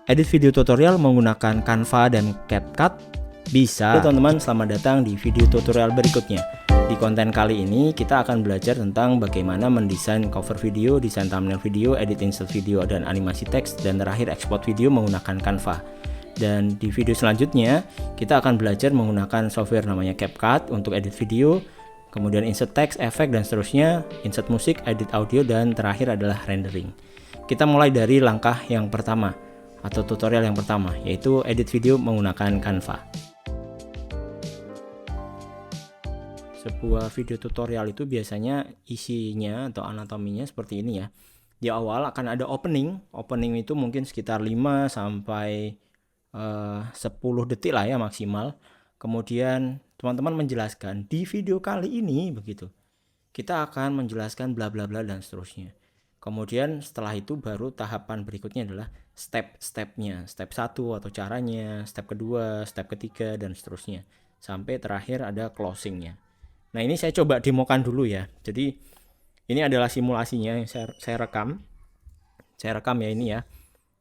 edit video tutorial menggunakan Canva dan CapCut? Bisa. Teman-teman, selamat datang di video tutorial berikutnya. Di konten kali ini kita akan belajar tentang bagaimana mendesain cover video, desain thumbnail video, edit insert video, dan animasi teks, dan terakhir export video menggunakan Canva. Dan di video selanjutnya kita akan belajar menggunakan software namanya CapCut untuk edit video, kemudian insert text, efek, dan seterusnya, insert musik, edit audio, dan terakhir adalah rendering. Kita mulai dari langkah yang pertama atau tutorial yang pertama, yaitu edit video menggunakan Canva. Sebuah video tutorial itu biasanya isinya atau anatominya seperti ini ya. Di awal akan ada opening itu mungkin sekitar 5 sampai 10 detik lah ya maksimal. Kemudian teman-teman menjelaskan di video kali ini begitu. Kita akan menjelaskan bla bla bla dan seterusnya. Kemudian setelah itu baru tahapan berikutnya adalah step-stepnya, step 1 atau caranya, step kedua, step ketiga, dan seterusnya. Sampai terakhir ada closingnya. Nah ini saya coba demokan dulu ya. Jadi ini adalah simulasinya yang saya rekam. Saya rekam ya ini ya.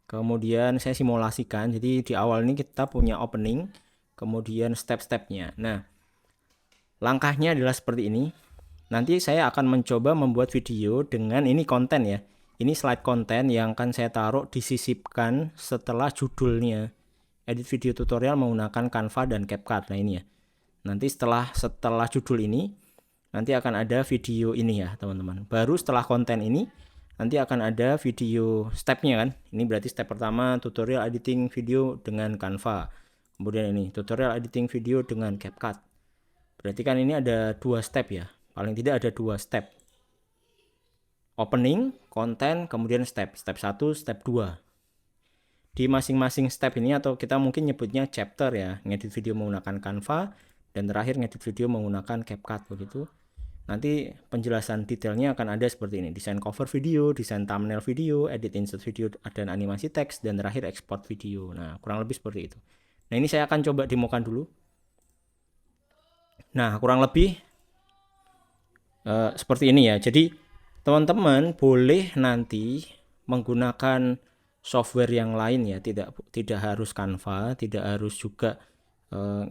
Kemudian saya simulasikan. Jadi di awal ini kita punya opening, kemudian step-stepnya. Nah langkahnya adalah seperti ini. Nanti saya akan mencoba membuat video dengan ini konten ya. Ini slide konten yang akan saya taruh disisipkan setelah judulnya. Edit video tutorial menggunakan Canva dan CapCut. Nah ini ya. Nanti setelah judul ini, nanti akan ada video ini ya teman-teman. Baru setelah konten ini, nanti akan ada video stepnya kan. Ini berarti step pertama tutorial editing video dengan Canva. Kemudian ini tutorial editing video dengan CapCut. Berarti kan ini ada 2 step ya. Paling tidak ada 2 step. Opening, konten, kemudian step 1, step 2. Di masing-masing step ini atau kita mungkin nyebutnya chapter ya, ngedit video menggunakan Canva dan terakhir ngedit video menggunakan CapCut begitu. Nanti penjelasan detailnya akan ada seperti ini: desain cover video, desain thumbnail video, edit insert video dan animasi teks, dan terakhir export video. Nah, kurang lebih seperti itu. Nah, ini saya akan coba demokan dulu. Nah, kurang lebih seperti ini ya. Jadi teman-teman boleh nanti menggunakan software yang lain ya, tidak harus Canva, tidak harus juga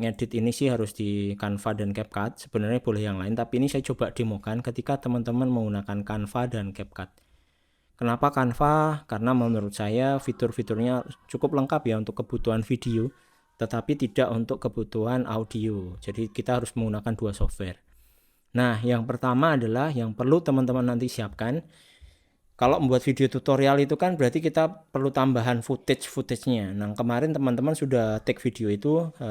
ngedit ini sih harus di Canva dan CapCut. Sebenarnya boleh yang lain, tapi ini saya coba demokan ketika teman-teman menggunakan Canva dan CapCut. Kenapa Canva? Karena menurut saya fitur-fiturnya cukup lengkap ya untuk kebutuhan video, tetapi tidak untuk kebutuhan audio. Jadi kita harus menggunakan 2 software. Nah, yang pertama adalah yang perlu teman-teman nanti siapkan. Kalau membuat video tutorial itu kan berarti kita perlu tambahan footage-nya. Nah, kemarin teman-teman sudah take video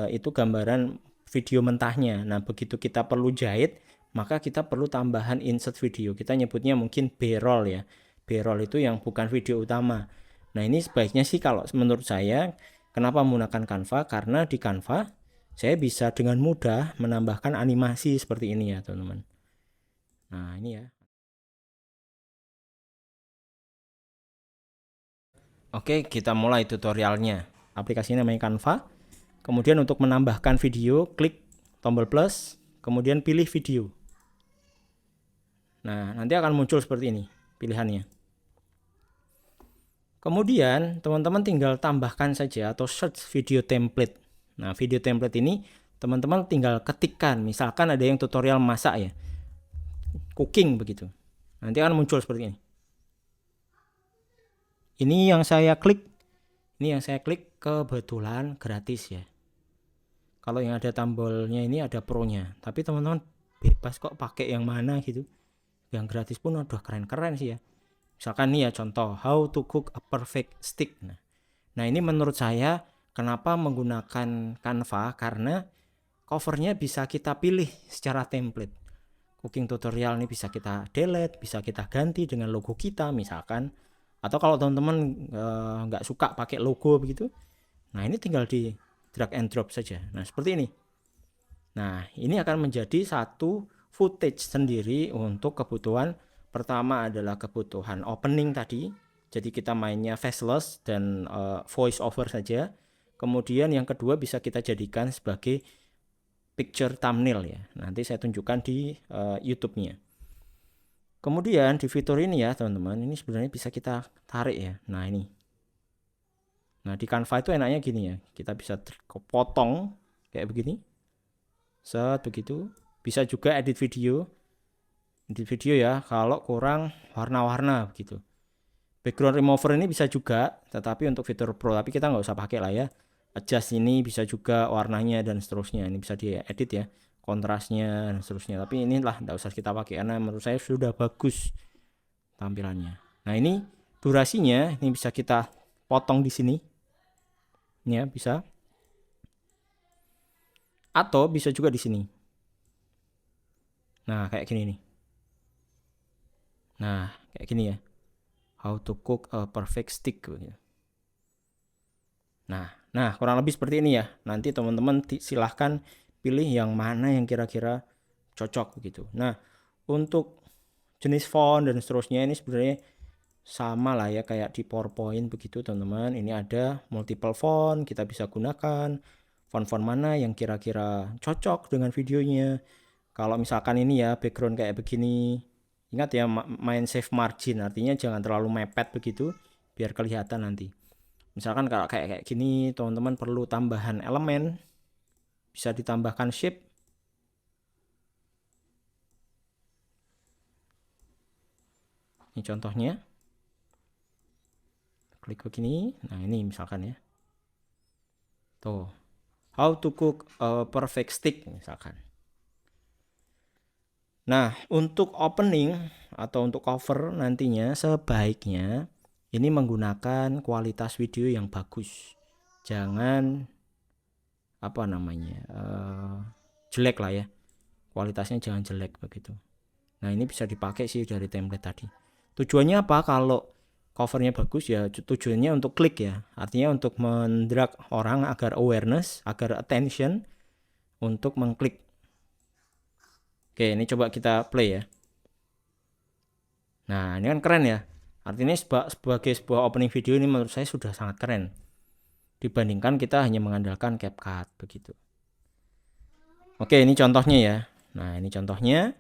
itu gambaran video mentahnya. Nah, begitu kita perlu jahit, maka kita perlu tambahan insert video. Kita nyebutnya mungkin B-roll ya. B-roll itu yang bukan video utama. Nah, ini sebaiknya sih kalau menurut saya, kenapa menggunakan Canva? Karena di Canva saya bisa dengan mudah menambahkan animasi seperti ini ya teman-teman. Nah ini ya. Oke, kita mulai tutorialnya. Aplikasinya namanya Canva. Kemudian untuk menambahkan video, klik tombol plus, kemudian pilih video. Nah nanti akan muncul seperti ini pilihannya. Kemudian teman-teman tinggal tambahkan saja atau search video template. Nah, video template ini teman-teman tinggal ketikkan. Misalkan ada yang tutorial masak ya, cooking begitu. Nanti akan muncul seperti ini. Ini yang saya klik. Kebetulan gratis ya. Kalau yang ada tombolnya ini ada pro-nya. Tapi teman-teman bebas kok pakai yang mana gitu. Yang gratis pun udah keren-keren sih ya. Misalkan nih ya contoh, how to cook a perfect steak. Nah ini menurut saya kenapa menggunakan Canva, karena covernya bisa kita pilih secara template. Cooking tutorial ini bisa kita delete, bisa kita ganti dengan logo kita misalkan. Atau kalau teman-teman nggak suka pakai logo begitu, nah ini tinggal di drag and drop saja. Nah seperti ini. Nah ini akan menjadi satu footage sendiri untuk kebutuhan. Pertama adalah kebutuhan opening tadi. Jadi kita mainnya faceless dan voice over saja. Kemudian yang kedua bisa kita jadikan sebagai picture thumbnail ya. Nanti saya tunjukkan di YouTube-nya. Kemudian di fitur ini ya teman-teman, ini sebenarnya bisa kita tarik ya. Nah ini. Nah, di Canva itu enaknya gini ya, kita bisa potong kayak begini, set begitu. Bisa juga edit video ya kalau kurang warna-warna begitu. Background remover ini bisa juga, tetapi untuk fitur pro, tapi kita nggak usah pakai lah ya. Adjust ini bisa juga warnanya dan seterusnya, ini bisa diedit ya, kontrasnya dan seterusnya. Tapi inilah nggak usah kita pakai karena menurut saya sudah bagus tampilannya. Nah, ini durasinya ini bisa kita potong di sini, ya bisa, atau bisa juga di sini. Nah, kayak gini nih. Nah, kayak gini ya. How to cook a perfect steak. Nah, kurang lebih seperti ini ya. Nanti teman-teman silahkan pilih yang mana yang kira-kira cocok begitu. Nah, untuk jenis font dan seterusnya ini sebenarnya sama lah ya kayak di PowerPoint begitu teman-teman. Ini ada multiple font, kita bisa gunakan font-font mana yang kira-kira cocok dengan videonya. Kalau misalkan ini ya background kayak begini, ingat ya main save margin, artinya jangan terlalu mepet begitu biar kelihatan nanti. Misalkan kalau kayak gini teman-teman perlu tambahan elemen, bisa ditambahkan shape. Ini contohnya, klik begini. Nah, ini misalkan ya, tuh how to cook a perfect steak misalkan. Nah, untuk opening atau untuk cover nantinya sebaiknya ini menggunakan kualitas video yang bagus. Jangan apa namanya jelek lah ya, kualitasnya jangan jelek begitu. Nah, ini bisa dipakai sih dari template tadi. Tujuannya apa? Kalau covernya bagus ya tujuannya untuk klik ya, artinya untuk mendrag orang agar awareness, agar attention untuk mengklik. Oke, ini coba kita play ya. Nah, ini kan keren ya, artinya sebagai sebuah opening video ini menurut saya sudah sangat keren dibandingkan kita hanya mengandalkan CapCut begitu. Oke, ini contohnya ya. Nah, ini contohnya.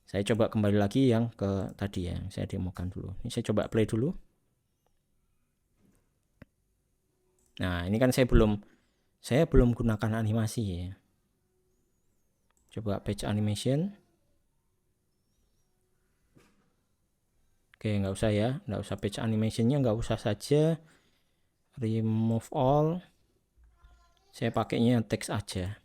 Saya coba kembali lagi yang ke tadi ya, saya demokan dulu. Ini saya coba play dulu. Nah, ini kan saya belum gunakan animasi ya. Coba page animation. Oke, nggak usah ya, nggak usah page animationnya, nggak usah saja. Remove all. Saya pakainya teks aja.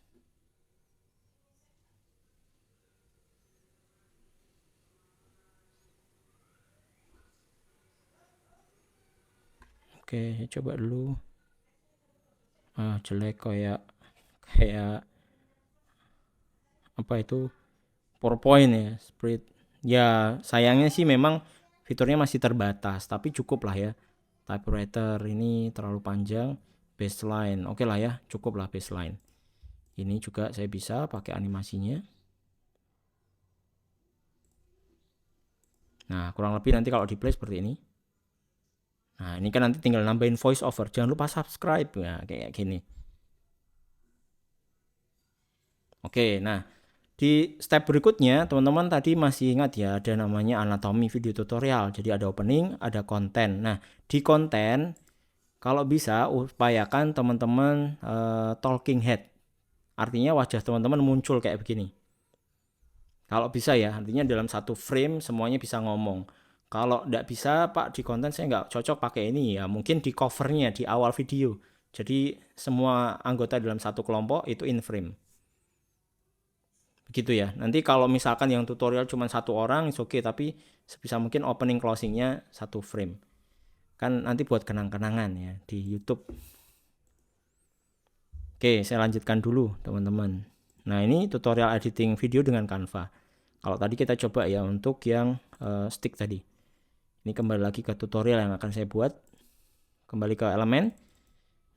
Oke, saya coba dulu. Jelek kayak apa itu PowerPoint ya, spread. Ya, sayangnya sih memang fiturnya masih terbatas, tapi cukup lah ya. Typewriter ini terlalu panjang. Baseline, oke lah ya, cukup lah baseline. Ini juga saya bisa pakai animasinya. Nah, kurang lebih nanti kalau di play seperti ini. Nah, ini kan nanti tinggal nambahin voice over. Jangan lupa subscribe ya, kayak gini. Oke, nah di step berikutnya teman-teman tadi masih ingat ya ada namanya anatomi video tutorial. Jadi ada opening, ada konten. Nah, di konten kalau bisa upayakan teman-teman talking head. Artinya wajah teman-teman muncul kayak begini. Kalau bisa ya, artinya dalam satu frame semuanya bisa ngomong. Kalau tidak bisa Pak, di konten saya nggak cocok pakai ini ya, mungkin di covernya di awal video. Jadi semua anggota dalam satu kelompok itu in frame. Begitu ya. Nanti kalau misalkan yang tutorial cuma satu orang, oke, tapi sebisa mungkin opening closingnya satu frame. Kan nanti buat kenang-kenangan ya di YouTube. Oke, saya lanjutkan dulu teman-teman. Nah, ini tutorial editing video dengan Canva. Kalau tadi kita coba ya untuk yang stick tadi. Ini kembali lagi ke tutorial yang akan saya buat. Kembali ke elemen.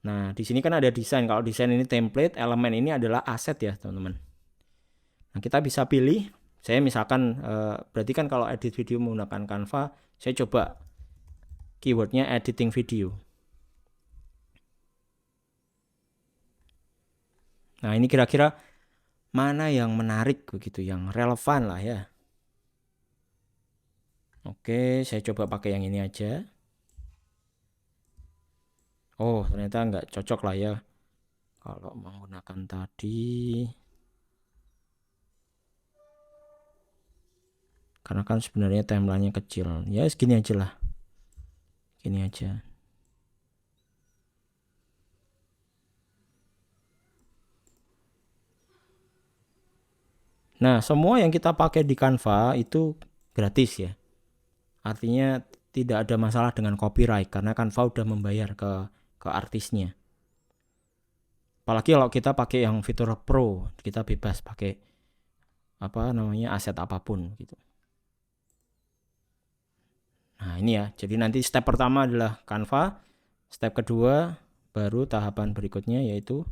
Nah, di sini kan ada desain. Kalau desain ini template, elemen ini adalah aset ya, teman-teman. Nah, kita bisa pilih. Saya misalkan, berarti kan kalau edit video menggunakan Canva, saya coba keywordnya editing video. Nah, ini kira-kira mana yang menarik begitu, yang relevan lah ya. Oke, saya coba pakai yang ini aja. Oh, ternyata nggak cocok lah ya kalau menggunakan tadi, karena kan sebenarnya timelinenya kecil. Ya segini aja lah, gini aja. Nah, semua yang kita pakai di Canva itu gratis ya. Artinya tidak ada masalah dengan copyright karena Canva udah membayar ke artisnya. Apalagi kalau kita pakai yang fitur Pro, kita bebas pakai apa namanya aset apapun gitu. Nah, ini ya. Jadi nanti step pertama adalah Canva, step kedua baru tahapan berikutnya yaitu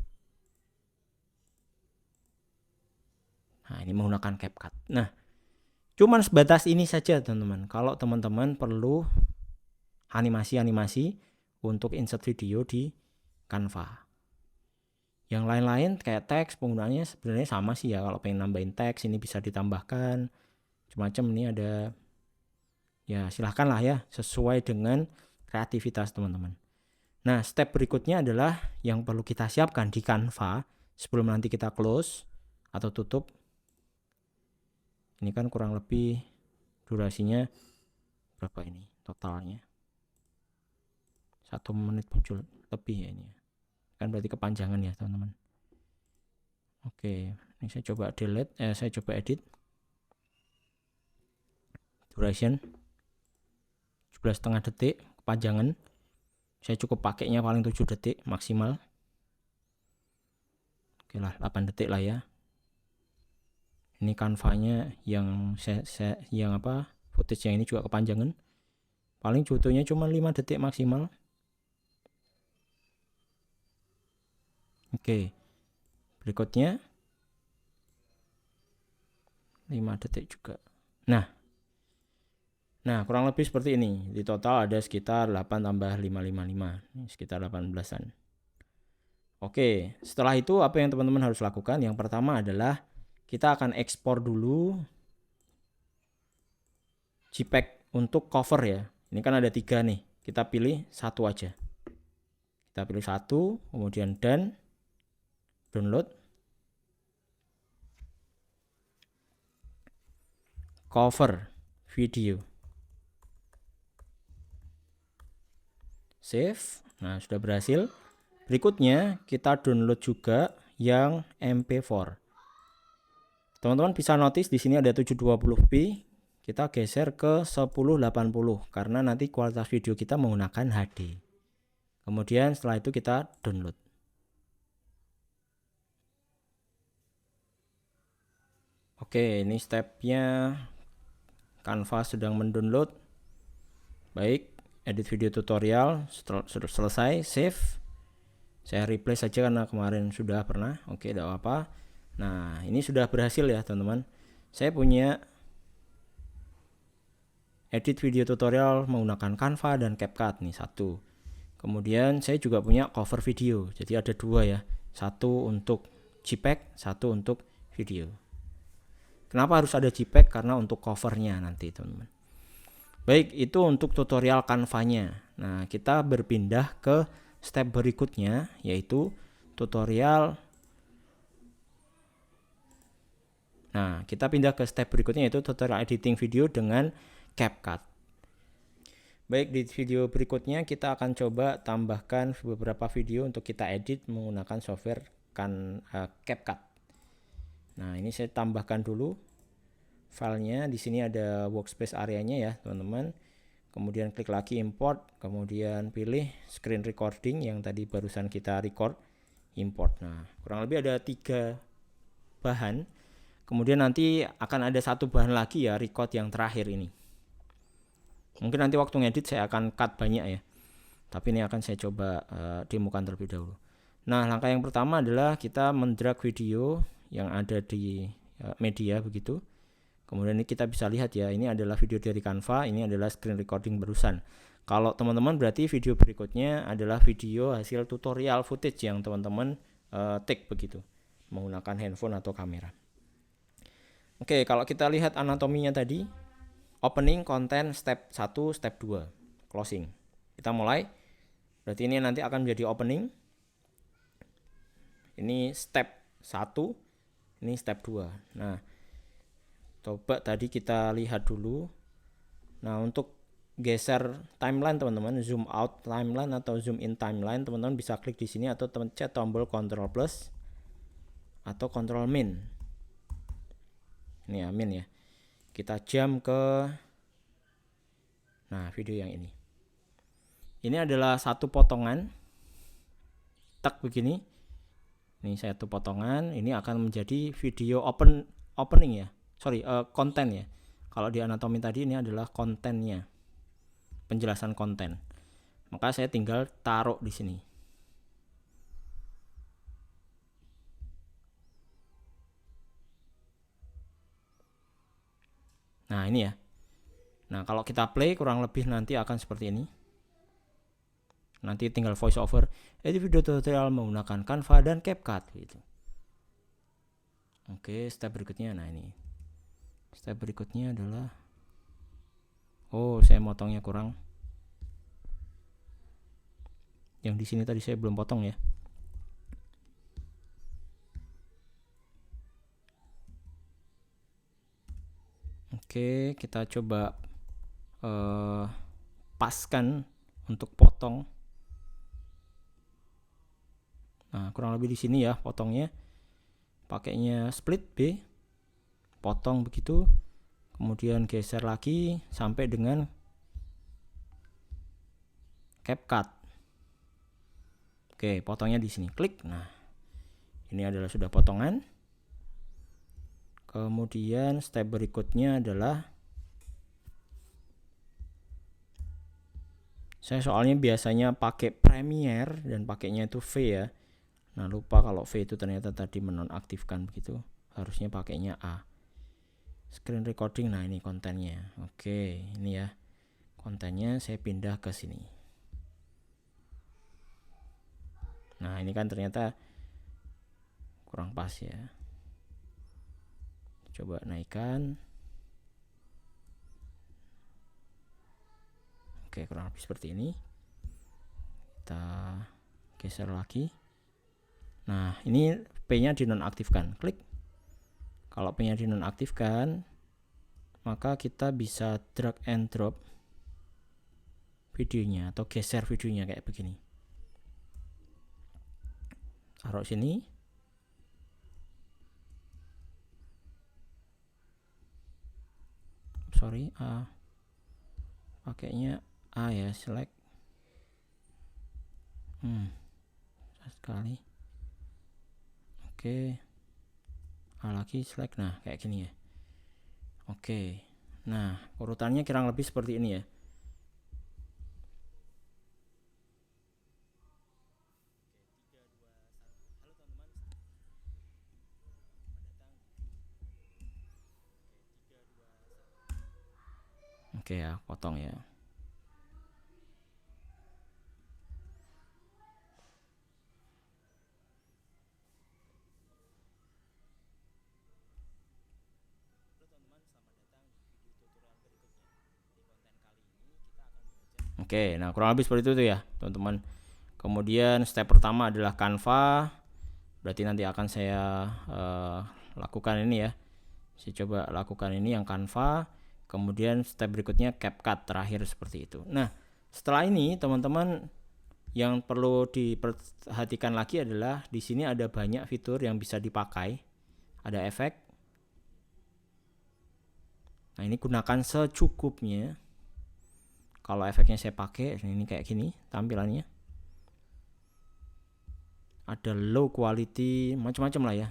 ini menggunakan CapCut. Nah, cuman sebatas ini saja teman-teman. Kalau teman-teman perlu animasi-animasi untuk insert video di Canva. Yang lain-lain kayak teks penggunaannya sebenarnya sama sih ya. Kalau pengen nambahin teks ini bisa ditambahkan. Macam-macam ini ada. Ya silahkan lah ya sesuai dengan kreativitas teman-teman. Nah step berikutnya adalah yang perlu kita siapkan di Canva sebelum nanti kita close atau tutup. Ini kan kurang lebih durasinya berapa ini totalnya? 1 menit muncul lebih ya ini. Kan berarti kepanjangan ya teman-teman. Oke, ini saya coba delete, saya coba edit. Duration 17,5 detik, kepanjangan. Saya cukup pakainya paling 7 detik maksimal. Oke lah, 8 detik lah ya. Ini Canva-nya yang yang apa? Footage yang ini juga kepanjangan. Paling fotonya cuma 5 detik maksimal. Oke. Berikutnya 5 detik juga. Nah, kurang lebih seperti ini. Di total ada sekitar 8 tambah 555. Ini sekitar 18-an. Oke, setelah itu apa yang teman-teman harus lakukan? Yang pertama adalah kita akan ekspor dulu JPEG untuk cover ya. Ini kan ada 3 nih. Kita pilih satu aja. Kita pilih satu, kemudian dan download cover video. Save. Nah, sudah berhasil. Berikutnya kita download juga yang MP4. Teman-teman bisa notice di sini ada 720p. Kita geser ke 1080 karena nanti kualitas video kita menggunakan HD. Kemudian setelah itu kita download. Oke, ini stepnya. Canva sedang mendownload. Baik, edit video tutorial sudah selesai, save. Saya replay saja karena kemarin sudah pernah. Oke, tidak apa-apa. Nah, ini sudah berhasil ya teman-teman. Saya punya edit video tutorial menggunakan Canva dan CapCut nih, satu. Kemudian saya juga punya cover video. Jadi ada 2 ya. Satu untuk JPEG, satu untuk video. Kenapa harus ada JPEG? Karena untuk covernya nanti teman-teman. Baik, itu untuk tutorial Canva-nya. Nah, kita berpindah ke step berikutnya yaitu tutorial. Nah, kita pindah ke step berikutnya yaitu tutorial editing video dengan CapCut. Baik, di video berikutnya kita akan coba tambahkan beberapa video untuk kita edit menggunakan software CapCut. Nah, ini saya tambahkan dulu filenya. Di sini ada workspace areanya ya, teman-teman. Kemudian klik lagi import, kemudian pilih screen recording yang tadi barusan kita record, import. Nah, kurang lebih ada 3 bahan. Kemudian nanti akan ada 1 bahan lagi ya, record yang terakhir ini. Mungkin nanti waktu ngedit saya akan cut banyak ya. Tapi ini akan saya coba demokan terlebih dahulu. Nah, langkah yang pertama adalah kita mendrag video yang ada di media begitu. Kemudian ini kita bisa lihat ya, ini adalah video dari Canva, ini adalah screen recording barusan. Kalau teman-teman berarti video berikutnya adalah video hasil tutorial footage yang teman-teman take begitu, menggunakan handphone atau kamera. Oke, kalau kita lihat anatominya tadi, opening, content, step 1, step 2, closing. Kita mulai. Berarti ini nanti akan menjadi opening. Ini step 1, ini step 2. Nah, coba tadi kita lihat dulu. Nah, untuk geser timeline teman-teman, zoom out timeline atau zoom in timeline, teman-teman bisa klik di sini atau pencet tombol Ctrl plus atau Ctrl min. Ini ya, min ya. Kita jump ke video yang ini. Ini adalah satu potongan. Tak begini. Ini satu potongan, ini akan menjadi video opening ya. Konten ya. Kalau di anatomi tadi ini adalah kontennya. Penjelasan konten. Maka saya tinggal taruh di sini. Nah, ini ya. Nah, kalau kita play kurang lebih nanti akan seperti ini. Nanti tinggal voice over. Ini video tutorial menggunakan Canva dan CapCut gitu. Oke, step berikutnya. Nah, ini. Step berikutnya adalah saya motongnya kurang. Yang di sini tadi saya belum potong ya. Oke, kita coba paskan untuk potong. Nah, kurang lebih di sini ya potongnya. Pakainya split B. Potong begitu. Kemudian geser lagi sampai dengan CapCut. Oke, potongnya di sini. Klik. Nah, ini adalah sudah potongan. Kemudian step berikutnya adalah saya soalnya biasanya pakai Premiere dan pakainya itu V ya. Nah, lupa kalau V itu ternyata tadi menonaktifkan begitu. Harusnya pakainya A. Screen recording. Nah, ini kontennya. Oke, ini ya. Kontennya saya pindah ke sini. Nah, ini kan ternyata kurang pas ya. Coba naikkan. Oke, kurang lebih seperti ini. Kita geser lagi. Nah, ini P-nya dinonaktifkan. Klik. Kalau P-nya dinonaktifkan, maka kita bisa drag and drop videonya atau geser videonya kayak begini. Taruh sini. Pakainya A ya, select. Sekali. Oke. A lagi, select. Nah, kayak gini ya. Oke. Nah, urutannya kurang lebih seperti ini ya. Oke ya, potong ya. Oke, nah kurang lebih seperti itu ya, teman-teman. Kemudian step pertama adalah Canva. Berarti nanti akan saya lakukan ini ya. Saya coba lakukan ini yang Canva. Kemudian step berikutnya CapCut, terakhir seperti itu. Nah, setelah ini teman-teman yang perlu diperhatikan lagi adalah di sini ada banyak fitur yang bisa dipakai. Ada efek. Nah, ini gunakan secukupnya. Kalau efeknya saya pakai ini kayak gini tampilannya. Ada low quality, macam-macam lah ya.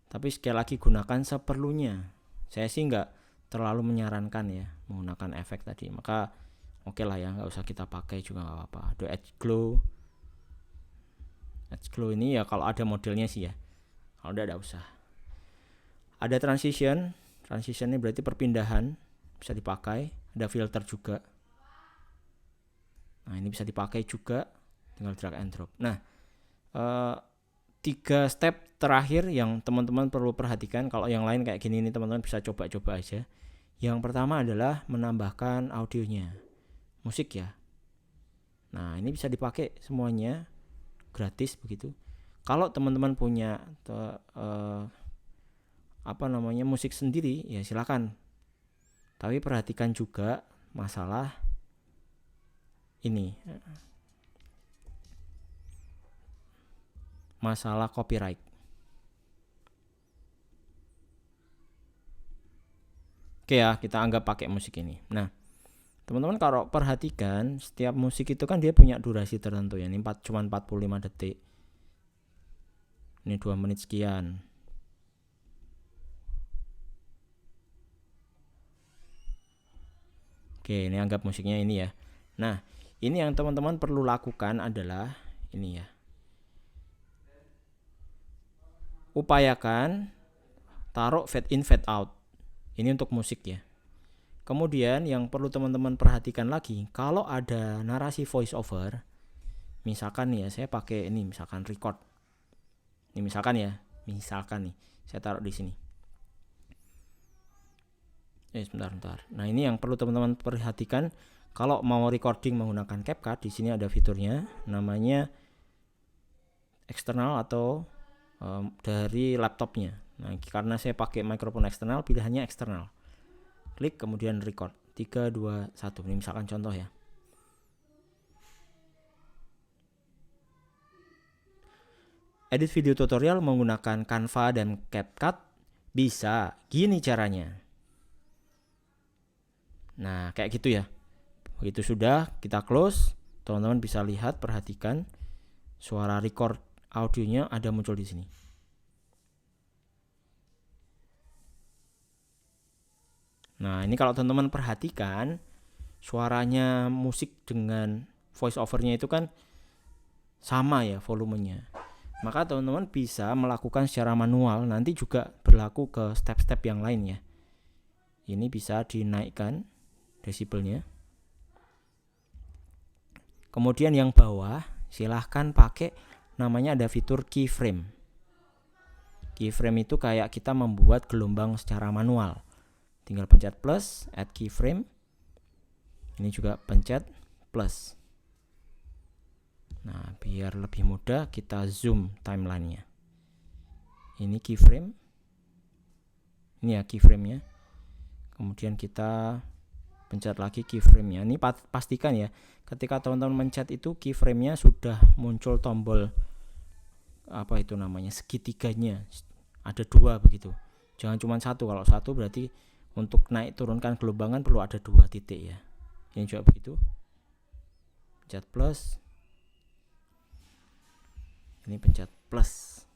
Tapi sekali lagi gunakan seperlunya. Saya sih nggak terlalu menyarankan ya menggunakan efek tadi. Maka oke lah ya, nggak usah kita pakai juga nggak apa-apa. Ada edge glow. Edge glow ini ya kalau ada modelnya sih ya. Kalau udah usah. Ada transition. Transition ini berarti perpindahan, bisa dipakai. Ada filter juga. Nah, ini bisa dipakai juga, tinggal drag and drop. Nah, 3 step terakhir yang teman-teman perlu perhatikan. Kalau yang lain kayak gini nih teman-teman bisa coba-coba aja. Yang pertama adalah menambahkan audionya, musik ya. Nah, ini bisa dipakai semuanya gratis begitu. Kalau teman-teman punya musik sendiri ya silakan. Tapi perhatikan juga masalah ini. Masalah copyright. Oke ya, kita anggap pakai musik ini. Nah, teman-teman kalau perhatikan setiap musik itu kan dia punya durasi tertentu ya. Ini cuma 45 detik. Ini 2 menit sekian. Oke, ini anggap musiknya ini ya. Nah, ini yang teman-teman perlu lakukan adalah ini ya. Upayakan taruh fade in fade out. Ini untuk musik ya. Kemudian yang perlu teman-teman perhatikan lagi, kalau ada narasi voice over, misalkan nih ya, saya pakai ini misalkan record. Ini misalkan nih, saya taruh di sini. Sebentar. Nah, ini yang perlu teman-teman perhatikan kalau mau recording menggunakan CapCut, di sini ada fiturnya namanya eksternal atau dari laptopnya. Nah, karena saya pakai mikrofon eksternal, pilihannya eksternal. Klik kemudian record. 3 2 1. Ini misalkan contoh ya. Edit video tutorial menggunakan Canva dan CapCut bisa. Gini caranya. Nah, kayak gitu ya. Begitu sudah, kita close. Teman-teman bisa lihat, perhatikan suara record audionya ada muncul di sini. Nah, ini kalau teman-teman perhatikan suaranya musik dengan voice overnya itu kan sama ya volumenya. Maka teman-teman bisa melakukan secara manual, nanti juga berlaku ke step-step yang lain ya. Ini bisa dinaikkan desibelnya. Kemudian yang bawah silahkan pakai namanya ada fitur keyframe. Keyframe itu kayak kita membuat gelombang secara manual. Tinggal pencet plus, add keyframe. Ini juga pencet plus. Nah, biar lebih mudah kita zoom timelinenya. Ini keyframe. Ini ya keyframe-nya. Kemudian kita pencet lagi keyframe-nya. Ini pastikan ya, ketika teman-teman mencet itu keyframe-nya sudah muncul tombol segitiganya. Ada 2 begitu. Jangan cuma 1. Kalau 1 berarti untuk naik turunkan gelombangan perlu ada 2 titik ya. Ini juga begitu. Pencet plus. Ini pencet plus.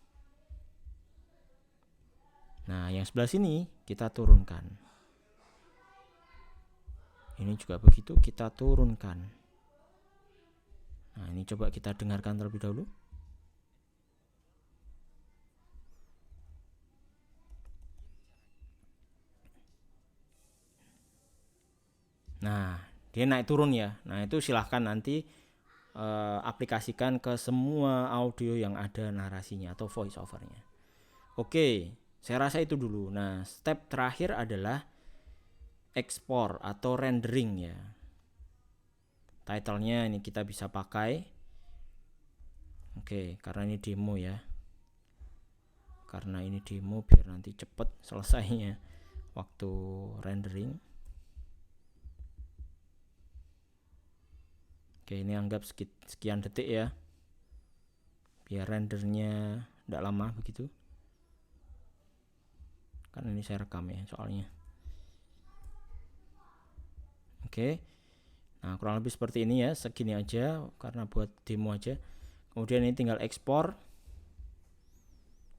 Nah, yang sebelah sini kita turunkan. Ini juga begitu, kita turunkan. Nah, ini coba kita dengarkan terlebih dahulu. Nah, dia naik turun ya. Nah, itu silahkan nanti aplikasikan ke semua audio yang ada narasinya atau voice overnya. Oke, saya rasa itu dulu. Nah, step terakhir adalah ekspor atau rendering ya. Title-nya ini kita bisa pakai. Oke, karena ini demo ya. Karena ini demo biar nanti cepet selesainya waktu rendering. Oke, ini anggap sekian detik ya, biar rendernya tidak lama begitu. Kan ini saya rekam ya soalnya. Oke, nah kurang lebih seperti ini ya, segini aja karena buat demo aja. Kemudian ini tinggal ekspor,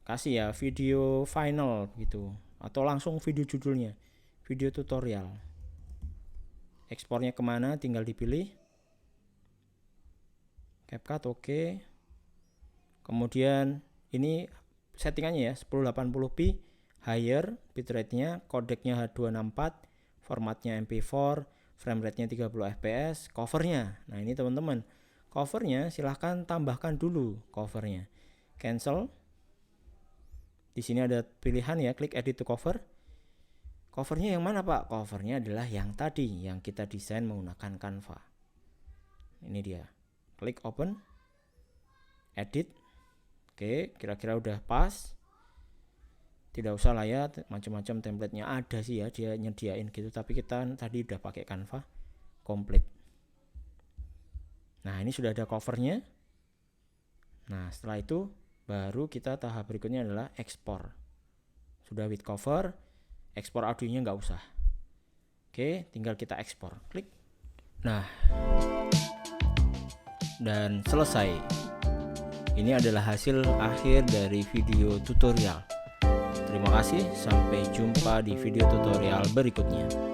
kasih ya video final gitu, atau langsung video judulnya, video tutorial. Ekspornya kemana tinggal dipilih. CapCut oke. Kemudian ini settingannya ya 1080p higher bitrate-nya, kodeknya H264, formatnya MP4, frame rate-nya 30 fps, covernya. Nah, ini teman-teman, covernya silahkan tambahkan dulu covernya. Cancel. Di sini ada pilihan ya, klik edit to cover. Covernya yang mana, Pak? Covernya adalah yang tadi yang kita desain menggunakan Canva. Ini dia. klik open, edit. Oke, kira-kira udah pas. Tidak usah lah ya, macam-macam template-nya ada sih ya, dia nyediain gitu, tapi kita tadi udah pakai Canva komplit. Nah, ini sudah ada covernya. Nah, setelah itu baru kita tahap berikutnya adalah ekspor. Sudah with cover, ekspor audionya nggak usah. Oke, tinggal kita ekspor, klik. Nah, dan selesai. Ini adalah hasil akhir dari video tutorial. Terima kasih, sampai jumpa di video tutorial berikutnya.